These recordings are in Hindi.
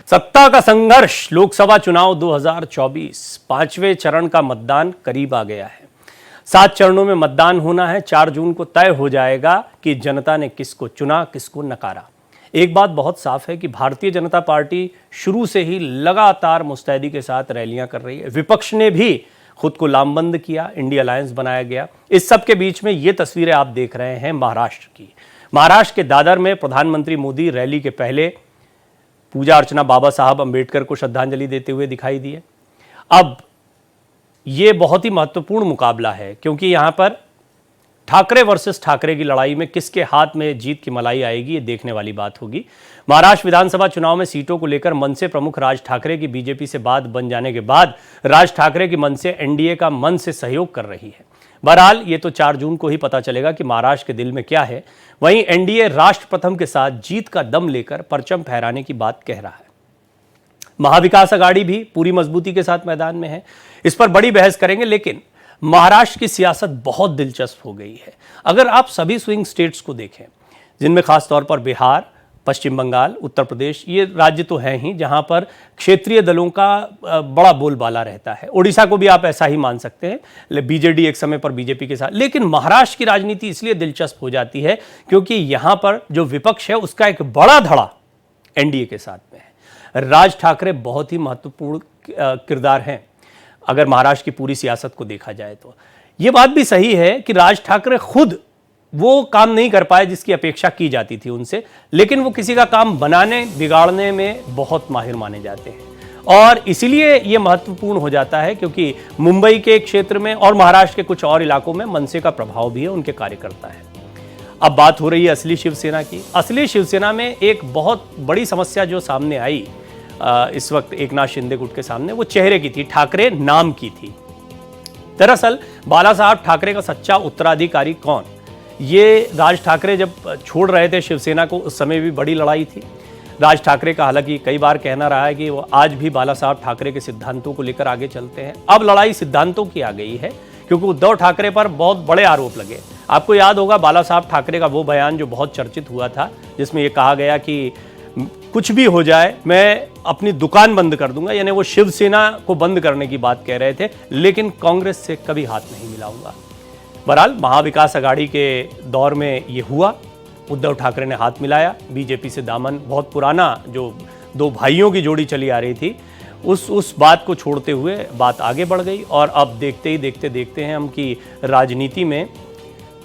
सत्ता का संघर्ष, लोकसभा चुनाव 2024, पांचवें चरण का मतदान करीब आ गया है। 7 चरणों में मतदान होना है। 4 जून को तय हो जाएगा कि जनता ने किसको चुना, किसको नकारा। एक बात बहुत साफ है कि भारतीय जनता पार्टी शुरू से ही लगातार मुस्तैदी के साथ रैलियां कर रही है। विपक्ष ने भी खुद को लामबंद किया, इंडिया अलायंस बनाया गया। इस सब के बीच में ये तस्वीरें आप देख रहे हैं महाराष्ट्र की। महाराष्ट्र के दादर में प्रधानमंत्री मोदी रैली के पहले पूजा अर्चना बाबा साहब अंबेडकर को श्रद्धांजलि देते हुए दिखाई दिए। अब ये बहुत ही महत्वपूर्ण मुकाबला है, क्योंकि यहां पर ठाकरे वर्सेस ठाकरे की लड़ाई में किसके हाथ में जीत की मलाई आएगी, ये देखने वाली बात होगी। महाराष्ट्र विधानसभा चुनाव में सीटों को लेकर मनसे प्रमुख राज ठाकरे की बीजेपी से बात बन जाने के बाद राज ठाकरे की मनसे एनडीए का मन से सहयोग कर रही है। बहरहाल ये तो 4 जून को ही पता चलेगा कि महाराष्ट्र के दिल में क्या है। वहीं एनडीए राष्ट्र प्रथम के साथ जीत का दम लेकर परचम फहराने की बात कह रहा है। महाविकास अघाड़ी भी पूरी मजबूती के साथ मैदान में है। इस पर बड़ी बहस करेंगे, लेकिन महाराष्ट्र की सियासत बहुत दिलचस्प हो गई है। अगर आप सभी स्विंग स्टेट्स को देखें, जिनमें खासतौर पर बिहार, पश्चिम बंगाल, उत्तर प्रदेश, ये राज्य तो हैं ही जहां पर क्षेत्रीय दलों का बड़ा बोलबाला रहता है। ओडिशा को भी आप ऐसा ही मान सकते हैं, बीजेडी एक समय पर बीजेपी के साथ। लेकिन महाराष्ट्र की राजनीति इसलिए दिलचस्प हो जाती है क्योंकि यहां पर जो विपक्ष है उसका एक बड़ा धड़ा एनडीए के साथ में है। राज ठाकरे बहुत ही महत्वपूर्ण किरदार हैं अगर महाराष्ट्र की पूरी सियासत को देखा जाए तो। यह बात भी सही है कि राज ठाकरे खुद वो काम नहीं कर पाए जिसकी अपेक्षा की जाती थी उनसे, लेकिन वो किसी का काम बनाने बिगाड़ने में बहुत माहिर माने जाते हैं। और इसीलिए ये महत्वपूर्ण हो जाता है क्योंकि मुंबई के क्षेत्र में और महाराष्ट्र के कुछ और इलाकों में मनसे का प्रभाव भी है, उनके कार्यकर्ता है। अब बात हो रही है असली शिवसेना की। असली शिवसेना में एक बहुत बड़ी समस्या जो सामने आई इस वक्त एकनाथ शिंदे गुट के सामने, वो चेहरे की थी, ठाकरे नाम की थी। दरअसल बाला साहब ठाकरे का सच्चा उत्तराधिकारी कौन, ये राज ठाकरे जब छोड़ रहे थे शिवसेना को उस समय भी बड़ी लड़ाई थी। राज ठाकरे का हालांकि कई बार कहना रहा है कि वो आज भी बाला साहब ठाकरे के सिद्धांतों को लेकर आगे चलते हैं। अब लड़ाई सिद्धांतों की आ गई है क्योंकि उद्धव ठाकरे पर बहुत बड़े आरोप लगे। आपको याद होगा बाला साहब ठाकरे का वो बयान जो बहुत चर्चित हुआ था, जिसमें यह कहा गया कि कुछ भी हो जाए मैं अपनी दुकान बंद कर दूंगा, यानी वो शिवसेना को बंद करने की बात कह रहे थे, लेकिन कांग्रेस से कभी हाथ नहीं मिलाऊंगा। बहरहाल महाविकास अघाड़ी के दौर में ये हुआ, उद्धव ठाकरे ने हाथ मिलाया। बीजेपी से दामन, बहुत पुराना जो 2 भाइयों की जोड़ी चली आ रही थी, उस बात को छोड़ते हुए बात आगे बढ़ गई। और अब देखते हैं हम कि राजनीति में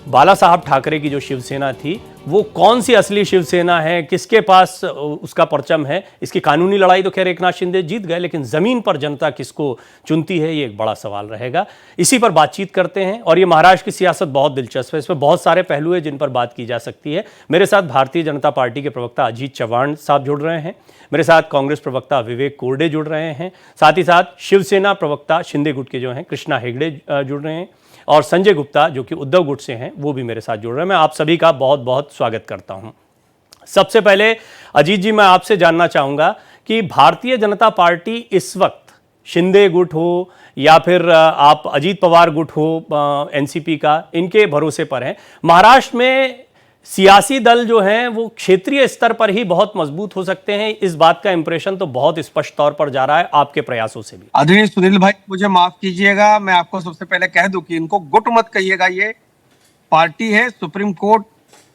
बाला साहब ठाकरे की जो शिवसेना थी वो कौन सी असली शिवसेना है, किसके पास उसका परचम है। इसकी कानूनी लड़ाई तो खैर एकनाथ शिंदे जीत गए, लेकिन जमीन पर जनता किसको चुनती है ये एक बड़ा सवाल रहेगा। इसी पर बातचीत करते हैं। और ये महाराष्ट्र की सियासत बहुत दिलचस्प है, इसमें बहुत सारे पहलू हैं जिन पर बात की जा सकती है। मेरे साथ भारतीय जनता पार्टी के प्रवक्ता अजीत चव्हाण साहब जुड़ रहे हैं, मेरे साथ कांग्रेस प्रवक्ता विवेक कोरडे जुड़ रहे हैं, साथ ही साथ शिवसेना प्रवक्ता शिंदे गुट के जो हैं कृष्णा हेगड़े जुड़ रहे हैं, और संजय गुप्ता जो कि उद्धव गुट से हैं वो भी मेरे साथ जुड़ रहे हैं। मैं आप सभी का बहुत बहुत स्वागत करता हूं। सबसे पहले अजीत जी, मैं आपसे जानना चाहूंगा कि भारतीय जनता पार्टी इस वक्त शिंदे गुट हो या फिर आप अजीत पवार गुट हो एनसीपी का, इनके भरोसे पर है। महाराष्ट्र में सियासी दल जो हैं वो क्षेत्रीय स्तर पर ही बहुत मजबूत हो सकते हैं, इस बात का इंप्रेशन तो बहुत स्पष्ट तौर पर जा रहा है आपके प्रयासों से भी। आदरणीय सुनील भाई, मुझे माफ कीजिएगा, मैं आपको सबसे पहले कह दूं कि इनको गुट मत कहिएगा। ये पार्टी है, सुप्रीम कोर्ट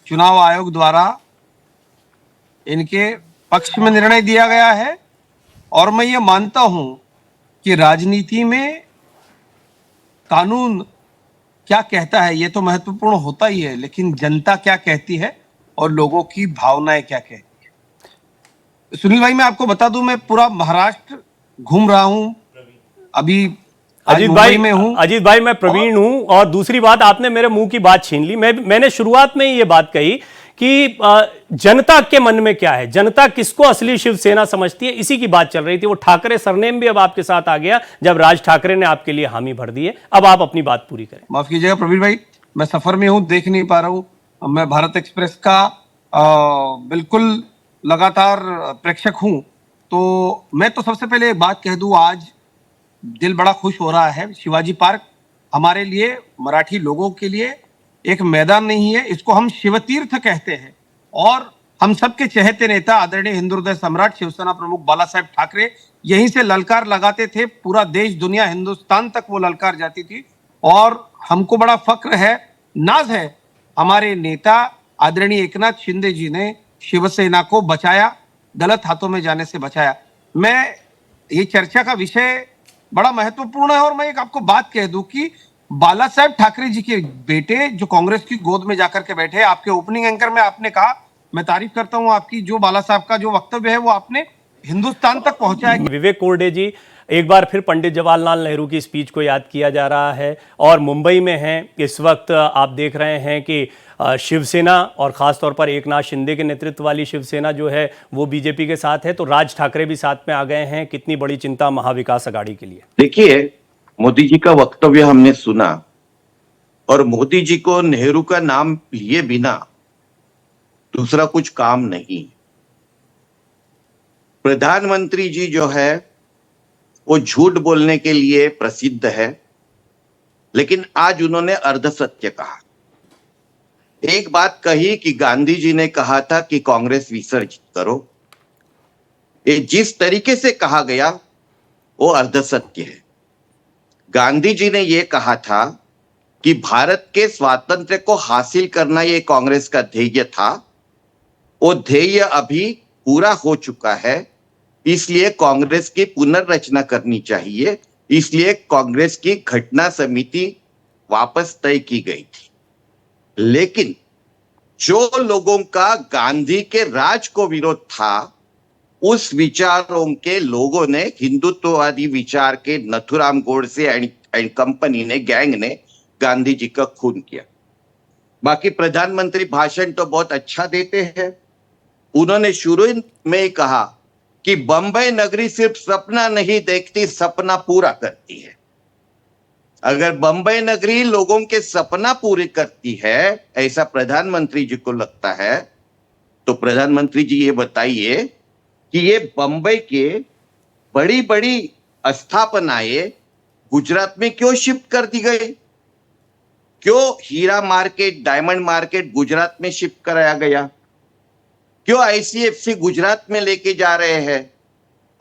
चुनाव आयोग द्वारा इनके पक्ष में निर्णय दिया गया है। और मैं ये मानता हूं कि राजनीति में कानून क्या कहता है ये तो महत्वपूर्ण होता ही है, लेकिन जनता क्या कहती है और लोगों की भावनाएं क्या कहती है। सुनील भाई, मैं आपको बता दूं, मैं पूरा महाराष्ट्र घूम रहा हूं, अभी अजीत भाई मैं प्रवीण हूं। और दूसरी बात, आपने मेरे मुंह की बात छीन ली। मैंने शुरुआत में ही ये बात कही कि जनता के मन में क्या है, जनता किसको असली शिवसेना समझती है, इसी की बात चल रही थी। वो ठाकरे सरनेम भी अब आपके साथ आ गया जब राज ठाकरे ने आपके लिए हामी भर दी है। अब आप अपनी बात पूरी करें। माफ कीजिएगा प्रवीण भाई, मैं सफर में हूं, देख नहीं पा रहा हूं। मैं भारत एक्सप्रेस का बिल्कुल लगातार प्रेक्षक हूं। तो मैं तो सबसे पहले बात कह दूं, आज दिल बड़ा खुश हो रहा है। शिवाजी पार्क हमारे लिए, मराठी लोगों के लिए एक मैदान नहीं है, इसको हम शिवतीर्थ कहते हैं। और हम सबके चहेते नेता आदरणीय हिंदू हृदय सम्राट शिवसेना प्रमुख बाला साहेब ठाकरे यहीं से ललकार लगाते थे, पूरा देश दुनिया हिंदुस्तान तक वो ललकार जाती थी। और हमको बड़ा फक्र है, नाज है, हमारे नेता आदरणीय एकनाथ शिंदे जी ने शिवसेना को बचाया, गलत हाथों में जाने से बचाया। मैं ये चर्चा का विषय बड़ा महत्वपूर्ण है और मैं एक आपको बात कह दूं कि बाला साहेब ठाकरे जी के बेटे जो कांग्रेस की गोद में जाकर के बैठे, आपके ओपनिंग एंकर में आपने कहा, मैं तारीफ करता हूं आपकी, जो बाला साहब का जो वक्तव्य है वो आपने हिंदुस्तान तक पहुंचाया। विवेक कोरडे जी, एक बार फिर पंडित जवाहरलाल नेहरू की स्पीच को याद किया जा रहा है और मुंबई में हैं इस वक्त। आप देख रहे हैं कि शिवसेना और ख़ासतौर पर एकनाथ शिंदे के नेतृत्व वाली शिवसेना जो है वो बीजेपी के साथ है, तो राज ठाकरे भी साथ में आ गए हैं। कितनी बड़ी चिंता महाविकास अघाड़ी के लिए। देखिए, मोदी जी का वक्तव्य हमने सुना और मोदी जी को नेहरू का नाम लिए बिना दूसरा कुछ काम नहीं। प्रधानमंत्री जी जो है वो झूठ बोलने के लिए प्रसिद्ध है, लेकिन आज उन्होंने अर्ध सत्य कहा। एक बात कही कि गांधी जी ने कहा था कि कांग्रेस विसर्जित करो, ये जिस तरीके से कहा गया वो अर्ध सत्य है। गांधी जी ने यह कहा था कि भारत के स्वातंत्र्य को हासिल करना ये कांग्रेस का ध्येय था, वो ध्येय अभी पूरा हो चुका है, इसलिए कांग्रेस की पुनर्रचना करनी चाहिए, इसलिए कांग्रेस की घटना समिति वापस तय की गई थी। लेकिन जो लोगों का गांधी के राज को विरोध था, उस विचारों के लोगों ने, हिंदुत्ववादी विचार के नथुराम गोडसे एंड कंपनी ने, गैंग ने गांधी जी का खून किया। बाकी प्रधानमंत्री भाषण तो बहुत अच्छा देते हैं। उन्होंने शुरू में ही कहा कि बंबई नगरी सिर्फ सपना नहीं देखती, सपना पूरा करती है। अगर बंबई नगरी लोगों के सपना पूरे करती है, ऐसा प्रधानमंत्री जी को लगता है, तो प्रधानमंत्री जी ये बताइए कि ये बंबई के बड़ी बड़ी स्थापनाएं गुजरात में क्यों शिफ्ट कर दी गई? क्यों हीरा मार्केट, डायमंड मार्केट गुजरात में शिफ्ट कराया गया? क्यों आईसीएफसी गुजरात में लेके जा रहे हैं?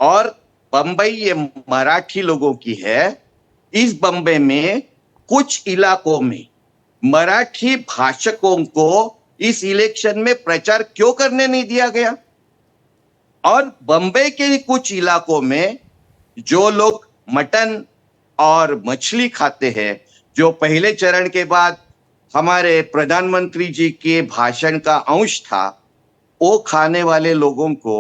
और बंबई ये मराठी लोगों की है। इस बंबई में कुछ इलाकों में मराठी भाषकों को इस इलेक्शन में प्रचार क्यों करने नहीं दिया गया? और बंबई के कुछ इलाकों में जो लोग मटन और मछली खाते हैं, जो पहले चरण के बाद हमारे प्रधानमंत्री जी के भाषण का अंश था, वो खाने वाले लोगों को,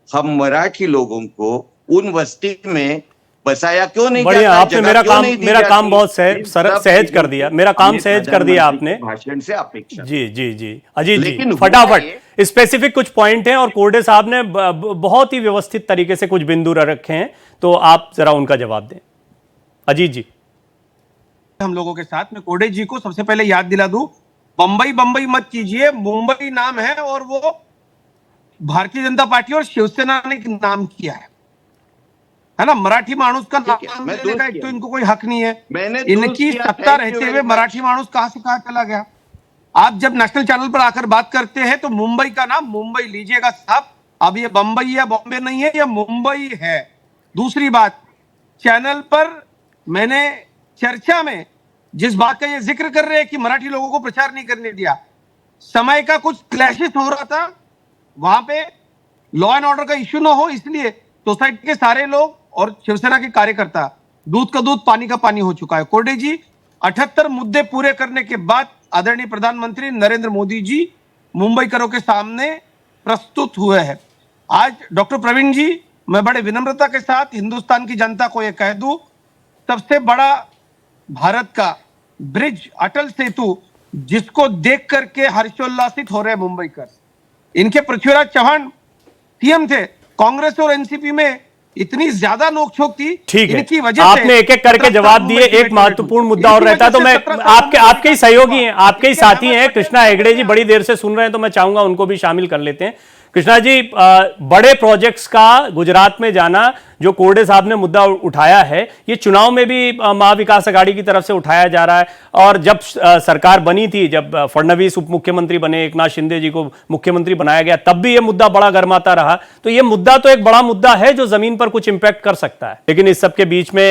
हम मराठी लोगों को उन बस्ती में बसाया क्यों नहीं? बढ़िया, आपने मेरा काम बहुत सहज कर दिया, मेरा काम सहज कर दिया आपने भाषण से अपेक्षा। जी जी जी अजीत जी, फटाफट स्पेसिफिक कुछ पॉइंट हैं और कोरडे साहब ने बहुत ही व्यवस्थित तरीके से कुछ बिंदु रखे हैं, तो आप जरा उनका जवाब दें। अजीत जी। हम लोगों के साथ में कोरडे जी को सबसे पहले याद दिला दूं, बंबई बंबई मत कीजिए, मुंबई नाम है और वो भारतीय जनता पार्टी और शिवसेना ने नाम किया है ना। मराठी मानुस का नाम लेने का एक तो इनको कोई हक नहीं है। इनकी सत्ता रहते हुए मराठी मानुस कहां से कहां चला गया। आप जब नेशनल चैनल पर आकर बात करते हैं तो मुंबई का नाम मुंबई लीजिएगा साहब, अब ये बंबई या बॉम्बे नहीं है, ये मुंबई है। दूसरी बात, चैनल पर मैंने चर्चा में जिस बात का ये जिक्र कर रहे हैं कि मराठी लोगों को प्रचार नहीं करने दिया, समय का कुछ क्लैशेस हो रहा था, वहां पे लॉ एंड ऑर्डर का इश्यू ना हो, इसलिए सोसाइटी के सारे लोग और शिवसेना के कार्यकर्ता, दूध का दूध पानी का पानी हो चुका है। कोरडे जी, 78 मुद्दे पूरे करने के बाद आदरणीय प्रधानमंत्री नरेंद्र मोदी जी मुंबईकरों के सामने प्रस्तुत हुए हैं। आज डॉक्टर प्रवीण जी, मैं बड़े विनम्रता के साथ हिंदुस्तान की जनता को यह कह दूं, सबसे बड़ा भारत का ब्रिज अटल सेतु, जिसको देख करके हर्षोल्लासित हो रहे मुंबईकर। इनके पृथ्वीराज चौहान सीएम थे, कांग्रेस और एनसीपी में इतनी ज्यादा नोकझोंक थी, ठीक है, इनकी वजह आपने एक एक करके जवाब दिए। एक महत्वपूर्ण मुद्दा और रहता है, तो मैं आपके ही सहयोगी हैं, आपके ही साथी हैं, कृष्णा हेगड़े जी बड़ी देर से सुन रहे हैं, तो मैं चाहूंगा उनको भी शामिल कर लेते हैं। कृष्णा जी, बड़े प्रोजेक्ट्स का गुजरात में जाना जो कोरडे साहब ने मुद्दा उठाया है, ये चुनाव में भी महाविकास आघाड़ी की तरफ से उठाया जा रहा है। और जब सरकार बनी थी, जब फडणवीस उप मुख्यमंत्री बने, एकनाथ शिंदे जी को मुख्यमंत्री बनाया गया, तब भी ये मुद्दा बड़ा गर्माता रहा। तो ये मुद्दा तो एक बड़ा मुद्दा है जो जमीन पर कुछ इंपैक्ट कर सकता है। लेकिन इस सबके बीच में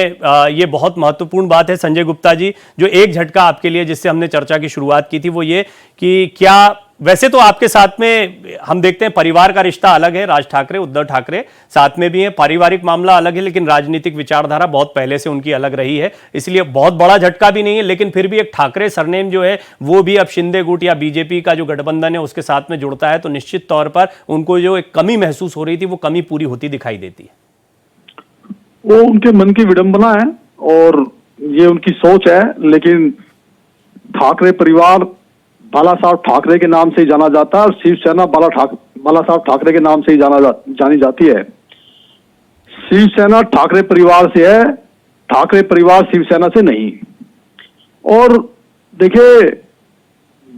ये बहुत महत्वपूर्ण बात है संजय गुप्ता जी, जो एक झटका आपके लिए जिससे हमने चर्चा की शुरुआत की थी, वो ये कि क्या वैसे तो आपके साथ में हम देखते हैं परिवार का रिश्ता अलग है, राज ठाकरे, उद्धव ठाकरे साथ में भी है, पारिवारिक मामला अलग है, लेकिन राजनीतिक विचारधारा बहुत पहले से उनकी अलग रही है, इसलिए बहुत बड़ा झटका भी नहीं है। लेकिन फिर भी एक ठाकरे सरनेम जो है वो भी अब शिंदे गुट या बीजेपी का जो गठबंधन है उसके साथ में जुड़ता है, तो निश्चित तौर पर उनको जो एक कमी महसूस हो रही थी वो कमी पूरी होती दिखाई देती है। वो उनके मन की विडंबना है और ये उनकी सोच है, लेकिन ठाकरे परिवार बाला साहब ठाकरे के नाम से ही जाना जाता है और शिवसेना बाला साहब ठाकरे के नाम से ही जानी जाती है। शिवसेना ठाकरे परिवार से है, ठाकरे परिवार शिवसेना से नहीं। और देखिए,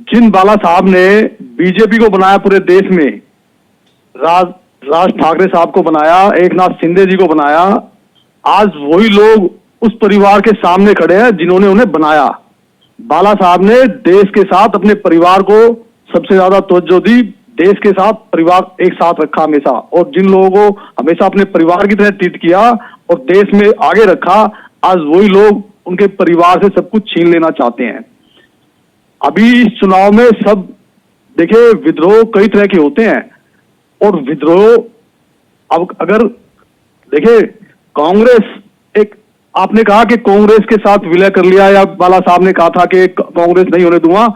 जिन बाला साहब ने बीजेपी को बनाया पूरे देश में, राज ठाकरे साहब को बनाया, एकनाथ शिंदे जी को बनाया, आज वही लोग उस परिवार के सामने खड़े हैं जिन्होंने उन्हें बनाया। बाला साहब ने देश के साथ अपने परिवार को सबसे ज्यादा तवज्जो दी, देश के साथ परिवार एक साथ रखा हमेशा, और जिन लोगों को हमेशा अपने परिवार की तरह ट्रीट किया और देश में आगे रखा, आज वही लोग उनके परिवार से सब कुछ छीन लेना चाहते हैं। अभी इस चुनाव में सब देखिए, विद्रोह कई तरह के होते हैं और विद्रोह अब अगर देखिए, कांग्रेस एक, आपने कहा कि कांग्रेस के साथ विलय कर लिया, या बाला साहब ने कहा था कि कांग्रेस नहीं होने दूंगा,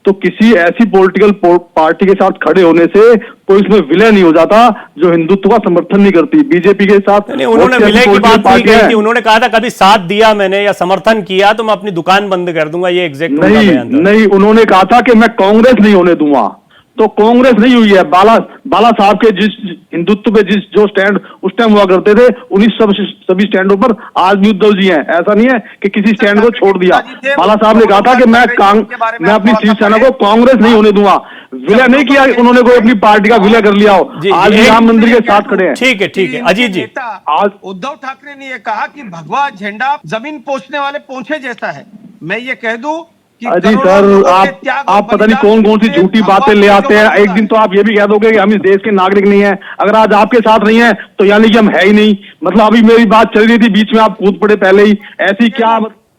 तो किसी ऐसी पॉलिटिकल पार्टी के साथ खड़े होने से कोई इसमें विलय नहीं हो जाता जो हिंदुत्व का समर्थन नहीं करती। बीजेपी के साथ उन्होंने विलय की बात नहीं कही थी, उन्होंने कहा था कभी साथ दिया मैंने या समर्थन किया तो मैं अपनी दुकान बंद कर दूंगा, ये एग्जैक्ट नहीं, उन्होंने कहा था कि मैं कांग्रेस नहीं होने दूंगा, तो कांग्रेस नहीं हुई है। बाला साहब के जिस हिंदुत्व पे जो स्टैंड उस टाइम हुआ करते थे, उन्हीं सभी स्टैंडों पर आज भी उद्धव जी हैं। ऐसा नहीं है कि किसी स्टैंड को छोड़ दिया। बाला साहब ने कहा था कि मैं अपनी शिवसेना को कांग्रेस नहीं होने दूंगा, विलय नहीं किया उन्होंने, कोई अपनी पार्टी का विलय कर लिया हो। आज भी राम मंदिर के साथ खड़े हैं। ठीक है अजीत जी, आज उद्धव ठाकरे ने यह कहा कि भगवा झंडा जमीन पोंछने वाले पोंछे जैसा है। मैं ये कह दूं, अजी सर, आप पता नहीं कौन कौन सी झूठी बातें ले आते हैं। एक दिन तो आप ये भी कह दोगे कि हम इस देश के नागरिक नहीं हैं। अगर आज आपके साथ नहीं है तो यानी कि हम है ही नहीं। मतलब अभी मेरी बात चल रही थी, बीच में आप कूद पड़े पहले ही, ऐसी क्या।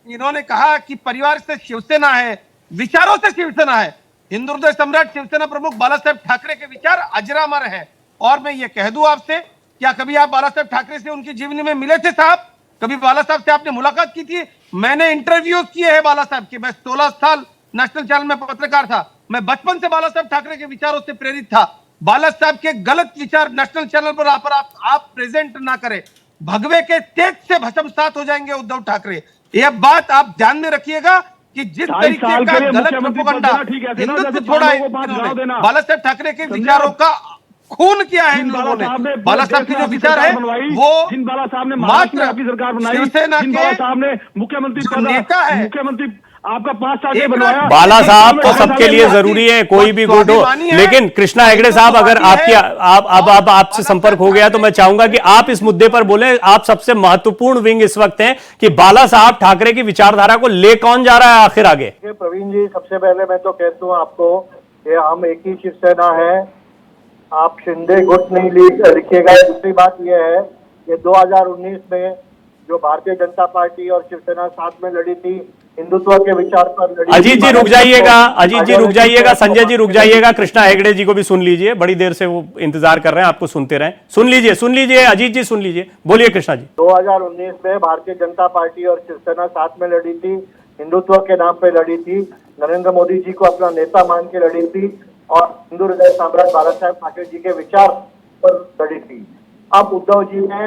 इन्होंने कहा कि परिवार से शिवसेना है, विचारों से शिवसेना है। हिंदू हृदय सम्राट शिवसेना प्रमुख बाला साहेब ठाकरे के विचार अजरामर है। और मैं ये कह दूं आपसे, क्या कभी आप बाला साहेब ठाकरे से उनकी जीवनी में मिले थे साहब? कभी बाला साहब से आपने मुलाकात की थी? मैंने इंटरव्यू किए हैं बाला साहब के। मैं 16 साल नेशनल चैनल में पत्रकार था। मैं बचपन से बाला साहब ठाकरे के विचारों से प्रेरित था। बाला साहब के गलत विचार नेशनल चैनल पर आप प्रेजेंट ना करें, भगवे के तेज से भस्मसात हो जाएंगे उद्धव ठाकरे। यह बात आप ध्यान में रखिएगा कि जिस तरीके का गलत प्रोपेगेंडा हिंदुत्व छोड़ा है, बाला साहब ठाकरे के विचारों का खून किया है इन लोगों ने। बाला साहब के जो विचार है वो जिन बाला साहब ने महाराष्ट्र की सरकार बनाई, जिन बाला साहब ने मुख्यमंत्री नेता है, मुख्यमंत्री आपका 5 साल के बनवाया। बाला साहब तो सबके लिए जरूरी है, कोई भी गुट हो। लेकिन कृष्णा हेगड़े साहब, अगर आपसे संपर्क हो गया तो मैं चाहूंगा कि आप इस मुद्दे पर बोले। आप सबसे महत्वपूर्ण विंग इस वक्त हैं कि बाला साहब ठाकरे की विचारधारा को ले कौन जा रहा है आखिर आगे? प्रवीण जी, सबसे पहले मैं तो कहता हूँ आपको कि हम एक ही शिवसेना है, आप शिंदे गुट नहीं लिखिएगा। दूसरी बात यह है कि 2019 में जो भारतीय जनता पार्टी और शिवसेना साथ में लड़ी थी, हिंदुत्व के विचार पर लड़ी। अजीत जी रुक जाइएगा, अजीत जी रुक जाइएगा, संजय जी रुक जाइएगा, कृष्णा हेगड़े जी को भी सुन लीजिए, बड़ी देर से वो इंतजार कर रहे हैं, आपको सुनते रहें। सुन लीजिए अजीत जी, सुन लीजिए, बोलिए कृष्णा जी। 2019 में भारतीय जनता पार्टी और शिवसेना साथ में लड़ी थी, हिंदुत्व के नाम पे लड़ी थी, नरेंद्र मोदी जी को अपना नेता मान के लड़ी थी और हिंदू हृदय सम्राट बाला साहेब ठाकरे जी के विचार पर लड़ी थी। अब उद्धव जी ने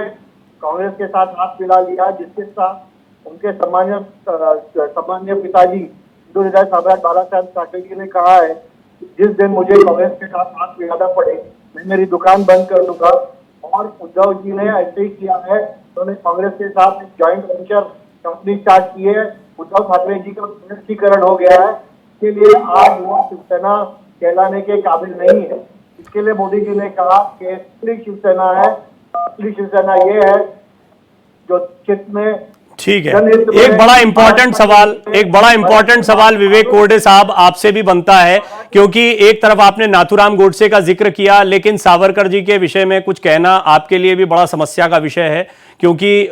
कांग्रेस के साथ हाथ मिला लिया, जिसके साथ उनके सम्मान्य पिताजी हिंदू हृदय सम्राट बाला साहेब ठाकरे जी ने कहा है कि जिस दिन मुझे कांग्रेस के साथ हाथ मिलाना पड़े मैं मेरी दुकान बंद कर दूंगा। और उद्धव जी ने ऐसे ही किया है, उन्होंने कांग्रेस के साथ एक ज्वाइंट वेंचर कंपनी स्टार्ट की है। उद्धव ठाकरे जी का निश्चितीकरण हो गया है, इसके लिए आज वो शिवसेना कहलाने के काबिल नहीं है। इसके लिए मोदी जी ने कहा कि असली शिवसेना है, असली शिवसेना ये है जो चित्त में ठीक है। जनहित में एक बड़ा इंपॉर्टेंट सवाल विवेक कोरडे साहब आपसे भी बनता है, क्योंकि एक तरफ आपने नाथूराम गोडसे का जिक्र किया, लेकिन सावरकर जी के विषय में कुछ कहना आपके लिए भी बड़ा समस्या का विषय है, क्योंकि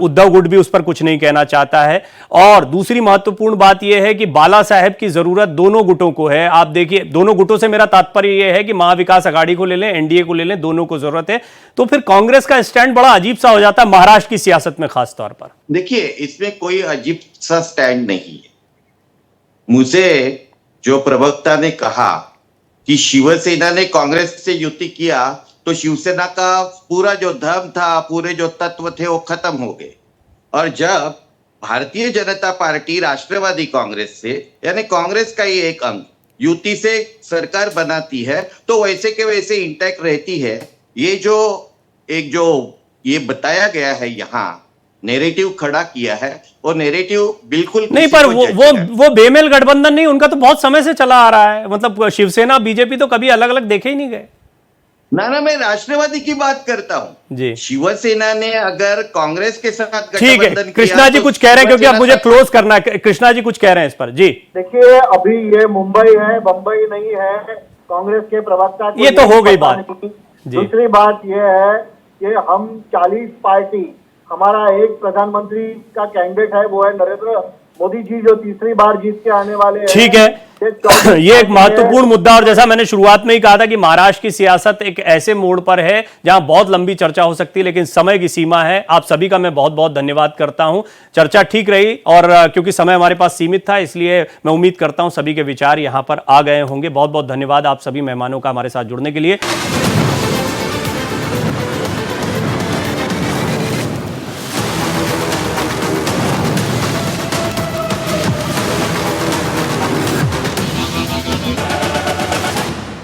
उद्धव गुट भी उस पर कुछ नहीं कहना चाहता है। और दूसरी महत्वपूर्ण बात यह है कि बाला साहेब की जरूरत दोनों गुटों को है। आप देखिए, दोनों गुटों से मेरा तात्पर्य यह है कि महाविकास अघाड़ी को ले लें, एनडीए को ले लें, दोनों को जरूरत है। तो फिर कांग्रेस का स्टैंड बड़ा अजीब सा हो जाता है महाराष्ट्र की सियासत में खास तौर पर। देखिए, इसमें कोई अजीब सा स्टैंड नहीं है। मुझे जो प्रवक्ता ने कहा कि शिवसेना ने कांग्रेस से युति किया तो शिवसेना का पूरा जो धर्म था, पूरे जो तत्व थे वो खत्म हो गए। और जब भारतीय जनता पार्टी राष्ट्रवादी कांग्रेस से, यानी कांग्रेस का ही एक अंग, युति से सरकार बनाती है तो वैसे के वैसे इंटैक्ट रहती है। ये जो ये बताया गया है, यहाँ नैरेटिव खड़ा किया है, वो नैरेटिव बिल्कुल नहीं, पर वो बेमेल गठबंधन नहीं, उनका तो बहुत समय से चला आ रहा है। मतलब शिवसेना बीजेपी तो कभी अलग अलग देखे ही नहीं गए। ना, मैं राष्ट्रवादी की बात करता हूं जी। शिवसेना ने अगर कांग्रेस के साथ ठीक है, गठबंधन कृष्णा जी तो कुछ कह रहे हैं, क्योंकि अब मुझे क्लोज करना है। कृष्णा जी कुछ कह रहे हैं इस पर। जी देखिए, अभी ये मुंबई है, बंबई नहीं है। कांग्रेस के प्रवक्ता को ये तो हो गई पता बात। नहीं। जी। दूसरी बात यह है कि हम 40 पार्टी, हमारा एक प्रधानमंत्री का कैंडिडेट है, वो है नरेंद्र मोदी जी, जो तीसरी बार जीत के आने वाले हैं। ठीक है, ये एक महत्वपूर्ण मुद्दा। और जैसा मैंने शुरुआत में ही कहा था कि महाराष्ट्र की सियासत एक ऐसे मोड़ पर है जहां बहुत लंबी चर्चा हो सकती है, लेकिन समय की सीमा है। आप सभी का मैं बहुत बहुत धन्यवाद करता हूं। चर्चा ठीक रही, और क्योंकि समय हमारे पास सीमित था, इसलिए मैं उम्मीद करता हूं सभी के विचार यहां पर आ गए होंगे। बहुत बहुत धन्यवाद आप सभी मेहमानों का हमारे साथ जुड़ने के लिए।